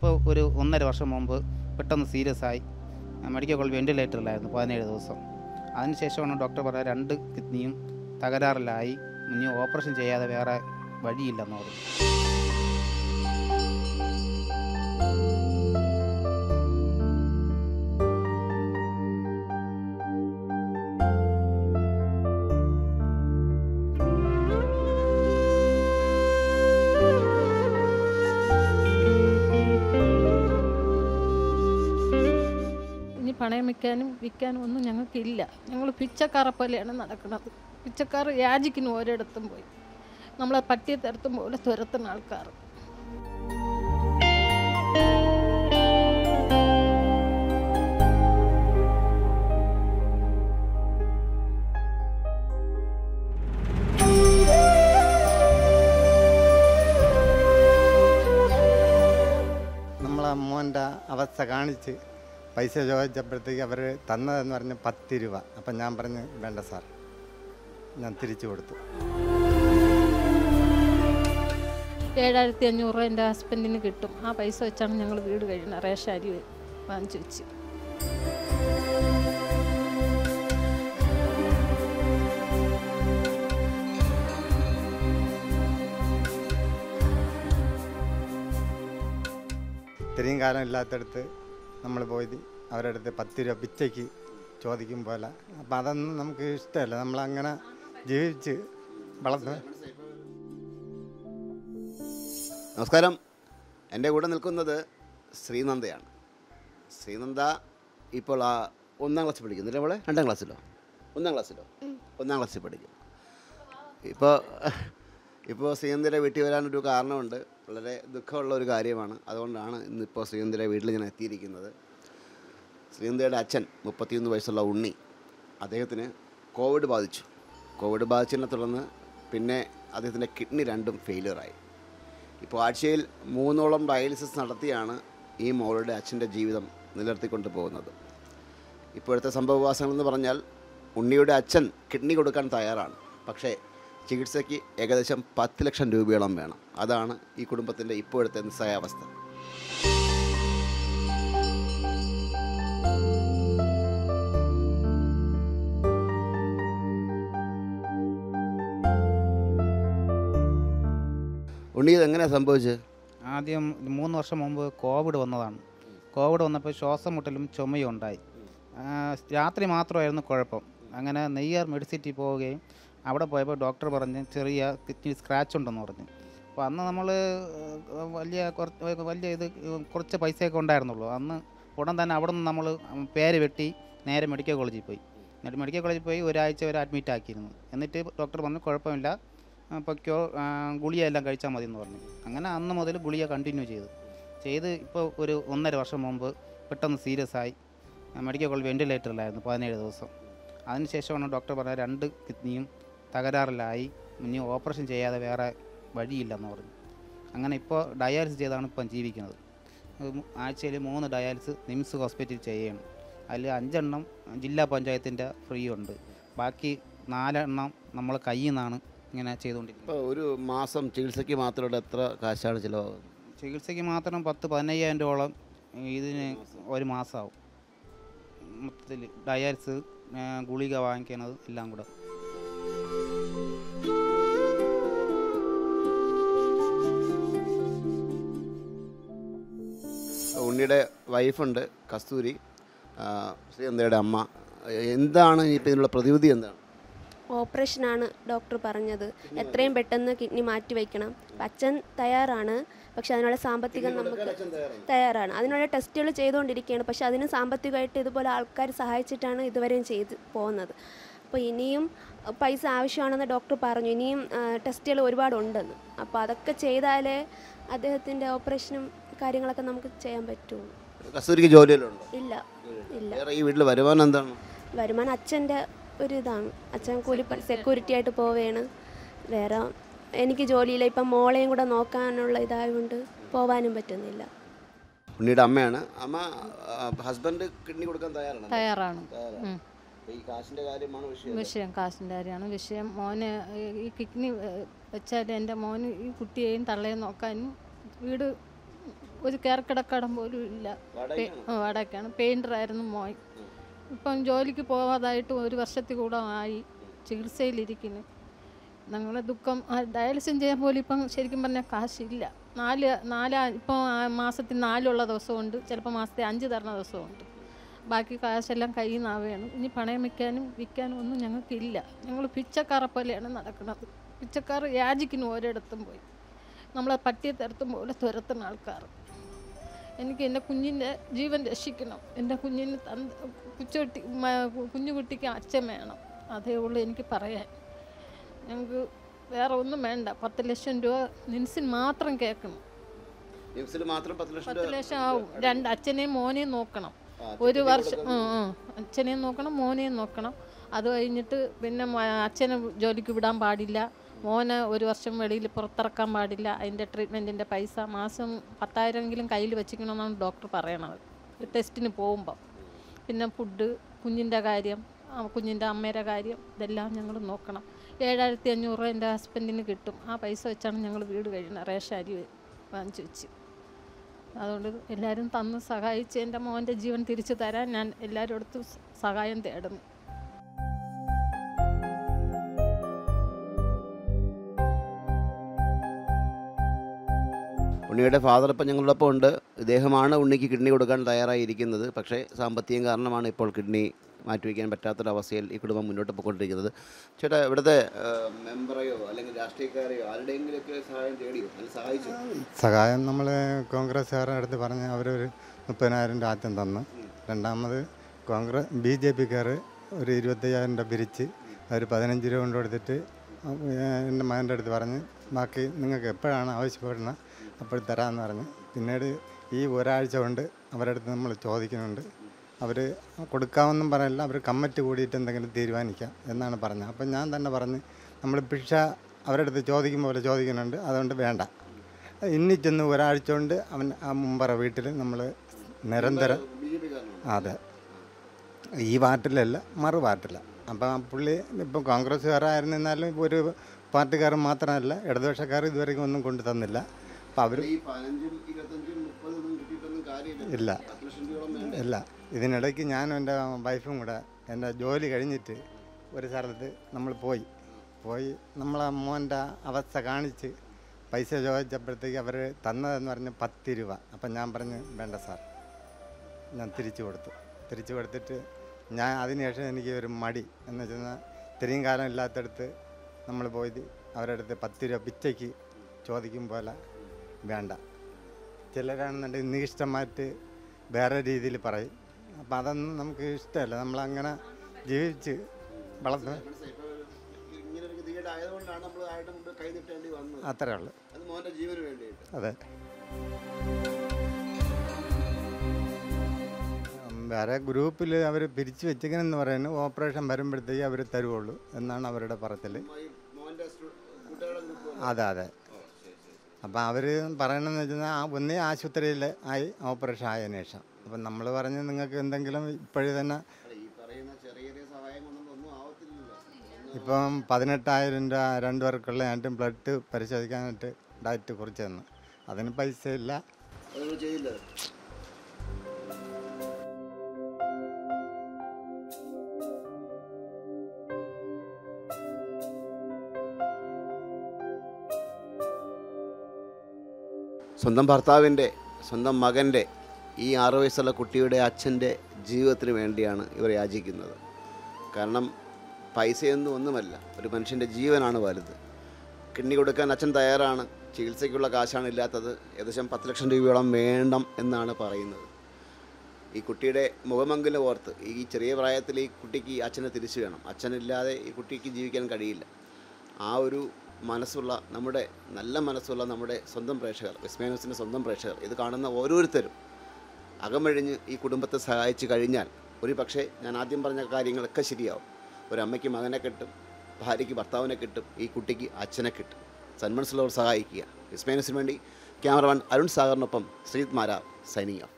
ഇപ്പോൾ ഒരു 1.5 വർഷം മുമ്പ് പെട്ടെന്ന് സീരിയസ് ആയി മെഡിക്കൽ കോളേജ് വെന്റിലേറ്ററിലായിരുന്നു 17 ദിവസം. അതിനുശേഷമാണ് ഡോക്ടർ പറഞ്ഞ 2 കിഡ്നിയും തകരാറിലായി, ഇനി ഓപ്പറേഷൻ ചെയ്യാതെ വേറെ വഴിയില്ലെന്ന് പറഞ്ഞു. പണയം വിൽക്കാനും ഒന്നും ഞങ്ങൾക്കില്ല. ഞങ്ങൾ പിച്ചക്കാരെ പോലെയാണ് നടക്കുന്നത്. പിച്ചക്കാർ യാചിക്കുന്നു ഓരോയിടത്തും പോയി. നമ്മളെ പട്ടിയെ തരത്തും പോലെ തുരത്തുന്ന ആൾക്കാർ. നമ്മളെ മോൻ്റെ അവസ്ഥ കാണിച്ച് പൈസ ചോദിച്ചപ്പോഴത്തേക്ക് അവർ തന്നതെന്ന് പറഞ്ഞ് 10 രൂപ. അപ്പം ഞാൻ പറഞ്ഞു വേണ്ട സാർ, ഞാൻ തിരിച്ചു കൊടുത്തു. 7500 രൂപ എൻ്റെ ഹസ്ബൻഡിന് കിട്ടും. ആ പൈസ വെച്ചാണ് ഞങ്ങൾ വീട് കഴിയുന്നത്. റേഷൻ അരി വാങ്ങിച്ചു വെച്ച്. ഇത്രയും കാലം ഇല്ലാത്തടുത്ത് നമ്മൾ പോയി അവരുടെ അടുത്ത് 10 രൂപ പിച്ചയ്ക്ക് ചോദിക്കും പോലെ. അപ്പം അതൊന്നും നമുക്ക് ഇഷ്ടമല്ല. നമ്മളങ്ങനെ ജീവിച്ച് വളർന്ന്. നമസ്കാരം. എൻ്റെ കൂടെ നിൽക്കുന്നത് ശ്രീനന്ദയാണ്. ശ്രീനന്ദ ഇപ്പോൾ 1ാം ക്ലാസ്സിൽ പഠിക്കുന്നില്ല. അവളെ 2ാം ക്ലാസ്സിലോ 1ാം ക്ലാസ്സിൽ പഠിക്കും. ഇപ്പോൾ ശ്രീനന്ദയുടെ വീട്ടിൽ വരാനൊരു കാരണമുണ്ട്. വളരെ ദുഃഖമുള്ള ഒരു കാര്യമാണ്. അതുകൊണ്ടാണ് ഇന്നിപ്പോൾ ശ്രീനന്ദയുടെ വീട്ടിൽ ഞാൻ എത്തിയിരിക്കുന്നത്. ശ്രീനന്ദയുടെ അച്ഛൻ 31 വയസ്സുള്ള ഉണ്ണി, അദ്ദേഹത്തിന് കോവിഡ് ബാധിച്ചതിനെ തുടർന്ന് പിന്നെ അദ്ദേഹത്തിൻ്റെ കിഡ്നി 2ഉം ഫെയിലിയറായി. ഇപ്പോൾ ആഴ്ചയിൽ 3ഓളം ഡയാലിസിസ് നടത്തിയാണ് ഈ മോളുടെ അച്ഛൻ്റെ ജീവിതം നിലനിർത്തിക്കൊണ്ട് പോകുന്നത്. ഇപ്പോഴത്തെ സംഭവവികാസങ്ങളെന്ന് പറഞ്ഞാൽ ഉണ്ണിയുടെ അച്ഛൻ കിഡ്നി കൊടുക്കാൻ തയ്യാറാണ്. പക്ഷേ ചികിത്സയ്ക്ക് ഏകദേശം 10 ലക്ഷം രൂപയോളം വേണം. അതാണ് ഈ കുടുംബത്തിൻ്റെ ഇപ്പോഴത്തെ നിസ്സഹായാവസ്ഥ. ഉണ്ണി ഇതെങ്ങനെയാണ് സംഭവിച്ചത്? ആദ്യം 3 വർഷം മുമ്പ് കോവിഡ് വന്നതാണ്. കോവിഡ് വന്നപ്പോൾ ശ്വാസം മുട്ടലും ചുമയും ഉണ്ടായി. രാത്രി മാത്രമായിരുന്നു കുഴപ്പം. അങ്ങനെ നെയ്യാർ മെഡിസിറ്റി പോവുകയും അവിടെ പോയപ്പോൾ ഡോക്ടർ പറഞ്ഞ് ചെറിയ കിഡ്നി സ്ക്രാച്ച് ഉണ്ടെന്ന് പറഞ്ഞു. അപ്പോൾ അന്ന് നമ്മൾ കുറച്ച് പൈസയൊക്കെ ഉണ്ടായിരുന്നുള്ളൂ. അന്ന് ഉടൻ തന്നെ അവിടെ നിന്ന് നമ്മൾ പേര് വെട്ടി നേരെ മെഡിക്കൽ കോളേജിൽ പോയി. എന്നിട്ട് മെഡിക്കൽ കോളേജിൽ പോയി ഒരാഴ്ച വരെ അഡ്മിറ്റ് ആക്കിയിരുന്നു. എന്നിട്ട് ഡോക്ടർ പറഞ്ഞു കുഴപ്പമില്ല, പൊയ്ക്കോ, ഗുളിക എല്ലാം കഴിച്ചാൽ മതി എന്ന് പറഞ്ഞു. അങ്ങനെ അന്ന് മുതൽ ഗുളിക കണ്ടിന്യൂ ചെയ്ത് ഇപ്പോൾ ഒരു 1.5 വർഷം മുമ്പ് പെട്ടെന്ന് സീരിയസ് ആയി മെഡിക്കൽ കോളേജ് വെന്റിലേറ്ററിലായിരുന്നു 17 ദിവസം. അതിനുശേഷമാണ് ഡോക്ടർ പറഞ്ഞ 2 കിഡ്നിയും തകരാറിലായി, ഇനി ഓപ്പറേഷൻ ചെയ്യാതെ വേറെ വഴിയില്ലെന്ന് പറഞ്ഞു. അങ്ങനെ ഇപ്പോൾ ഡയാലിസിസ് ചെയ്താണ് ഇപ്പം ജീവിക്കുന്നത്. ആഴ്ചയിൽ 3 ഡയാലിസിസ് നിംസ് ഹോസ്പിറ്റലിൽ ചെയ്യണം. അതിൽ 5 എണ്ണം ജില്ലാ പഞ്ചായത്തിൻ്റെ ഫ്രീ ഉണ്ട്. ബാക്കി 4 എണ്ണം നമ്മൾ കയ്യിൽ നിന്നാണ് ഇങ്ങനെ ചെയ്തുകൊണ്ടിരിക്കുന്നത്. ഇപ്പോൾ ഒരു മാസം ചികിത്സയ്ക്ക് മാത്രം എത്ര കാശാണ് ചിലവാകുന്നത്? ചികിത്സയ്ക്ക് മാത്രം 10-15,000 രൂപയോളം ഇതിന് ഒരു മാസമാവും. മൊത്തത്തിൽ ഡയാലിസിസ്, ഗുളിക വാങ്ങിക്കുന്നത് എല്ലാം കൂടെ. ഉണ്ണിയുടെ വൈഫുണ്ട് കസ്തൂരി, ശ്രീനന്ദയുടെ അമ്മ. എന്താണ് ഇപ്പം ഇതിനുള്ള പ്രതിവിധി? എന്താണ്? ഓപ്പറേഷനാണ് ഡോക്ടർ പറഞ്ഞത്. എത്രയും പെട്ടെന്ന് കിഡ്നി മാറ്റി വയ്ക്കണം. അച്ഛൻ തയ്യാറാണ്, പക്ഷെ അതിനുള്ള സാമ്പത്തികം നമുക്ക് തയ്യാറാണ്. അതിനുള്ള ടെസ്റ്റുകൾ ചെയ്തുകൊണ്ടിരിക്കുകയാണ്. പക്ഷെ അതിന് സാമ്പത്തികമായിട്ട് ഇതുപോലെ ആൾക്കാർ സഹായിച്ചിട്ടാണ് ഇതുവരെയും ചെയ്ത് പോകുന്നത്. അപ്പോൾ ഇനിയും പൈസ ആവശ്യമാണെന്ന് ഡോക്ടർ പറഞ്ഞു. ഇനിയും ടെസ്റ്റുകൾ ഒരുപാടുണ്ടെന്ന്. അപ്പോൾ അതൊക്കെ ചെയ്താലേ അദ്ദേഹത്തിൻ്റെ ഓപ്പറേഷനും കാര്യങ്ങളൊക്കെ നമുക്ക് ചെയ്യാൻ പറ്റുള്ളൂ. കസ്തൂരിക്ക് ജോലിയിലുണ്ടോ? ഇല്ല. ഈ വീട്ടിൽ വരുമാനം എന്താണ്? വരുമാനം അച്ഛൻ്റെ ഒരിതാണ്. അച്ഛൻ സെക്യൂരിറ്റി ആയിട്ട് പോവുകയാണ്. വേറെ എനിക്ക് ജോലിയില്ല. ഇപ്പം മോളെയും കൂടെ നോക്കാനുള്ള ഇതായതുകൊണ്ട് പോവാനും പറ്റുന്നില്ല. ഉണ്ണിയുടെ അമ്മയാണ്. അമ്മ ഹസ്ബൻഡ് കിഡ്നി കൊടുക്കാൻ തയ്യാറാണ്. ഈ കാശിൻ്റെ കാര്യമാണ് വിഷയം. കാശിൻ്റെ കാര്യമാണ് വിഷയം. മോന് ഈ കിഡ്നി വെച്ചാൽ എൻ്റെ മോന് ഈ കുട്ടിയെയും തള്ളയും നോക്കാനും വീട് ഒരു കയറക്കിടക്കടം പോലും ഇല്ല. വാടകയ്ക്കാണ്. പെയിൻ്ററായിരുന്നു മോൻ. ഇപ്പം ജോലിക്ക് പോകാതായിട്ട് 1 വർഷത്തിൽ കൂടെ ആയി. ചികിത്സയിലിരിക്കുന്നു. ഞങ്ങളുടെ ദുഃഖം ഡയാലിസിസ് ചെയ്യാൻ പോലും ഇപ്പം ശരിക്കും പറഞ്ഞാൽ കാശില്ല. 4 ഇപ്പോൾ മാസത്തിൽ 4 ദിവസമുണ്ട്, ചിലപ്പോൾ മാസത്തിൽ 5 തരുന്ന ദിവസമുണ്ട്. ബാക്കി കാശെല്ലാം കയ്യിൽ നിന്നാവുകയാണ്. ഇനി പണയം വയ്ക്കാനും വിൽക്കാനും ഒന്നും ഞങ്ങൾക്കില്ല. ഞങ്ങൾ പിച്ചക്കാരെ പോലെയാണ് നടക്കുന്നത്. പിച്ചക്കാർ യാചിക്കുന്നു ഒരിടത്തും പോയി. നമ്മളെ പട്ടിയെ തരത്തും പോലെ തുരത്തുന്ന ആൾക്കാർ. എനിക്ക് എൻ്റെ കുഞ്ഞിൻ്റെ ജീവൻ രക്ഷിക്കണം. എൻ്റെ കുഞ്ഞിന് കുഞ്ഞുകുട്ടിക്ക് അച്ഛൻ വേണം. അതേ ഉള്ളൂ എനിക്ക് പറയാൻ. ഞങ്ങൾക്ക് വേറെ ഒന്നും വേണ്ട. 10 ലക്ഷം രൂപ നിൻസിൽ മാത്രം കേൾക്കണം. 10 ലക്ഷം ആവും. 2 അച്ഛനെയും മോനെയും നോക്കണം. 1 വർഷം അച്ഛനെയും നോക്കണം, മോനെയും നോക്കണം. അത് കഴിഞ്ഞിട്ട് പിന്നെ അച്ഛനെ ജോലിക്ക് വിടാൻ പാടില്ല. മോനെ 1 വർഷം വെളിയിൽ പുറത്തിറക്കാൻ പാടില്ല. അതിൻ്റെ ട്രീറ്റ്മെൻറ്റിൻ്റെ പൈസ മാസം 10,000 കയ്യിൽ വെച്ചിക്കണമെന്നാണ് ഡോക്ടർ പറയണത് ടെസ്റ്റിന് പോകുമ്പം. പിന്നെ ഫുഡ്, കുഞ്ഞിൻ്റെ കാര്യം, കുഞ്ഞിൻ്റെ അമ്മയുടെ കാര്യം, ഇതെല്ലാം ഞങ്ങൾ നോക്കണം. 7,500 രൂപ എൻ്റെ ഹസ്ബൻഡിന് കിട്ടും. ആ പൈസ വെച്ചാണ് ഞങ്ങൾ വീട് കഴിയുന്നത്. റേഷൻ അരി വാങ്ങിച്ച് വെച്ച്. അതുകൊണ്ട് എല്ലാവരും തന്ന് സഹായിച്ച് എൻ്റെ മോൻ്റെ ജീവൻ തിരിച്ചു തരാൻ ഞാൻ എല്ലാവരും അടുത്ത് സഹായം തേടുന്നു. ഉണ്ണിയുടെ ഫാദർ ഇപ്പം ഞങ്ങളോടൊപ്പം ഉണ്ട്. ഇദ്ദേഹമാണ് ഉണ്ണിക്ക് കിഡ്നി കൊടുക്കാൻ തയ്യാറായിരിക്കുന്നത്. പക്ഷേ സാമ്പത്തികം കാരണമാണ് ഇപ്പോൾ കിഡ്നി മാറ്റിവെക്കാൻ പറ്റാത്തൊരവസ്ഥയിൽ ഈ കുടുംബം മുന്നോട്ട് പോയിക്കൊണ്ടിരിക്കുന്നത്. ചേട്ടാ, ഇവിടുത്തെ മെമ്പറെയോ അല്ലെങ്കിൽ രാഷ്ട്രീയക്കാരെയോ ആരുടെയെങ്കിലുമൊക്കെ സഹായം തേടിയോ, അല്ലെങ്കിൽ സഹായിച്ചോ? സഹായം നമ്മൾ കോൺഗ്രസ്സുകാരുടെ അടുത്ത് പറഞ്ഞ് അവരൊരു 30,000 രൂപ ആദ്യം തന്നു. രണ്ടാമത് BJPക്കാർ ഒരു 25,000 രൂപ പിരിച്ച് അവർ 15 രൂപ കൊണ്ട് കൊടുത്തിട്ട് എൻ്റെ മകൻ്റെ അടുത്ത് പറഞ്ഞ് ബാക്കി നിങ്ങൾക്ക് എപ്പോഴാണ് ആവശ്യപ്പെടുന്നത് അപ്പോൾ തരാമെന്ന് പറഞ്ഞ്. പിന്നീട് ഈ ഒരാഴ്ച കൊണ്ട് അവരുടെ അടുത്ത് നമ്മൾ ചോദിക്കുന്നുണ്ട്. അവർ കൊടുക്കാമെന്നും പറയില്ല, അവർ കമ്മിറ്റി കൂടിയിട്ട് എന്തെങ്കിലും തീരുമാനിക്കാം എന്നാണ് പറഞ്ഞത്. അപ്പം ഞാൻ തന്നെ പറഞ്ഞ് നമ്മൾ ഭിക്ഷ അവരുടെ അടുത്ത് ചോദിക്കും പോലെ ചോദിക്കുന്നുണ്ട്, അതുകൊണ്ട് വേണ്ട. ഇനി ചെന്ന് ഒരാഴ്ച കൊണ്ട് അവൻ ആ മുമ്പറ വീട്ടിൽ നമ്മൾ നിരന്തരം, അതെ, ഈ വാർഡിലല്ല മറു വാർഡില്ല. അപ്പം ആ പുള്ളി ഇപ്പം കോൺഗ്രസ്സുകാരായിരുന്നാലും ഒരു പാർട്ടിക്കാർ മാത്രമല്ല, ഇടതുപക്ഷക്കാർ ഇതുവരെയും ഒന്നും കൊണ്ടു തന്നില്ല. അപ്പം അവർ ഇല്ല ഇല്ല. ഇതിനിടയ്ക്ക് ഞാനും എൻ്റെ വൈഫും കൂടെ എൻ്റെ ജോലി കഴിഞ്ഞിട്ട് ഒരു സ്ഥലത്ത് നമ്മൾ പോയി നമ്മളെ മോൻ്റെ അവസ്ഥ കാണിച്ച് പൈസ ചോദിച്ചപ്പോഴത്തേക്ക് അവർ തന്നതെന്ന് പറഞ്ഞ് 10 രൂപ. അപ്പം ഞാൻ പറഞ്ഞ് വേണ്ട സാർ, ഞാൻ തിരിച്ചു കൊടുത്തിട്ട് ഞാൻ അതിനുശേഷം എനിക്ക് ഒരു മടി എന്ന് വെച്ചാൽ ഇത്രയും കാലം ഇല്ലാത്തടുത്ത് നമ്മൾ പോയി അവരുടെ അടുത്ത് 10 രൂപ പിച്ചയ്ക്ക് ചോദിക്കും പോലെ വേണ്ട. ചിലരാണെന്നുണ്ടെങ്കിൽ നിഷ്ഠമായിട്ട് വേറെ രീതിയിൽ പറയും. അപ്പം അതൊന്നും നമുക്ക് ഇഷ്ടമല്ല. നമ്മളങ്ങനെ ജീവിച്ച് വളർത്തുക, അത്രേ ഉള്ളൂ. അതെ. വേറെ ഗ്രൂപ്പിൽ അവർ പിരിച്ചു വെച്ചിരിക്കണമെന്ന് പറയുന്നത് ഓപ്പറേഷൻ വരുമ്പോഴത്തേക്ക് അവർ തരുവുള്ളൂ എന്നാണ് അവരുടെ പറച്ചിൽ. അതെ. അപ്പം അവർ പറയണമെന്ന് വെച്ചാൽ ഒന്നേ ആശുപത്രിയിൽ ആയി ഓപ്പറേഷൻ ആയതിനു ശേഷം. അപ്പം നമ്മൾ പറഞ്ഞ് നിങ്ങൾക്ക് എന്തെങ്കിലും ഇപ്പോഴും തന്നെ ഇപ്പം 18,000 രൂപ 2 പേർക്കുള്ള ആയിട്ടും ബ്ലഡ് പരിശോധിക്കാനായിട്ട് ഡയറ്റ് കുറിച്ച് തന്നു. അതിന് പൈസ ഇല്ല. സ്വന്തം ഭർത്താവിൻ്റെ, സ്വന്തം മകൻ്റെ, ഈ 6 വയസ്സുള്ള കുട്ടിയുടെ അച്ഛൻ്റെ ജീവിതത്തിന് വേണ്ടിയാണ് ഇവർ യാചിക്കുന്നത്. കാരണം പൈസയൊന്നും ഒന്നുമല്ല, ഒരു മനുഷ്യൻ്റെ ജീവനാണ് വലുത്. കിഡ്നി കൊടുക്കാൻ അച്ഛൻ തയ്യാറാണ്. ചികിത്സയ്ക്കുള്ള കാശാണ് ഇല്ലാത്തത്. ഏകദേശം 10 ലക്ഷം രൂപയോളം വേണം എന്നാണ് പറയുന്നത്. ഈ കുട്ടിയുടെ മുഖമെങ്കിലും ഓർത്ത് ഈ ചെറിയ പ്രായത്തിൽ ഈ കുട്ടിക്ക് അച്ഛനെ തിരിച്ചു വേണം. അച്ഛനില്ലാതെ ഈ കുട്ടിക്ക് ജീവിക്കാൻ കഴിയില്ല. ആ ഒരു മനസ്സുള്ള, നമ്മുടെ നല്ല മനസ്സുള്ള നമ്മുടെ സ്വന്തം പ്രേക്ഷകർ, വിസ്മയ ന്യൂസിൻ്റെ സ്വന്തം പ്രേക്ഷകർ, ഇത് കാണുന്ന ഓരോരുത്തരും അകമഴിഞ്ഞ് ഈ കുടുംബത്തെ സഹായിച്ചു കഴിഞ്ഞാൽ ഒരു പക്ഷേ ഞാൻ ആദ്യം പറഞ്ഞ കാര്യങ്ങളൊക്കെ ശരിയാവും. ഒരമ്മയ്ക്ക് മകനെ കിട്ടും, ഭാര്യയ്ക്ക് ഭർത്താവിനെ കിട്ടും, ഈ കുട്ടിക്ക് അച്ഛനെ കിട്ടും. സന്മനസ്സുള്ളവർ സഹായിക്കുക. വിസ്മയ ന്യൂസിന് വേണ്ടി ക്യാമറമാൻ അരുൺ സാഗറിനൊപ്പം ശ്രീത് മാരാർ, സൈനിങ് ഓഫ്.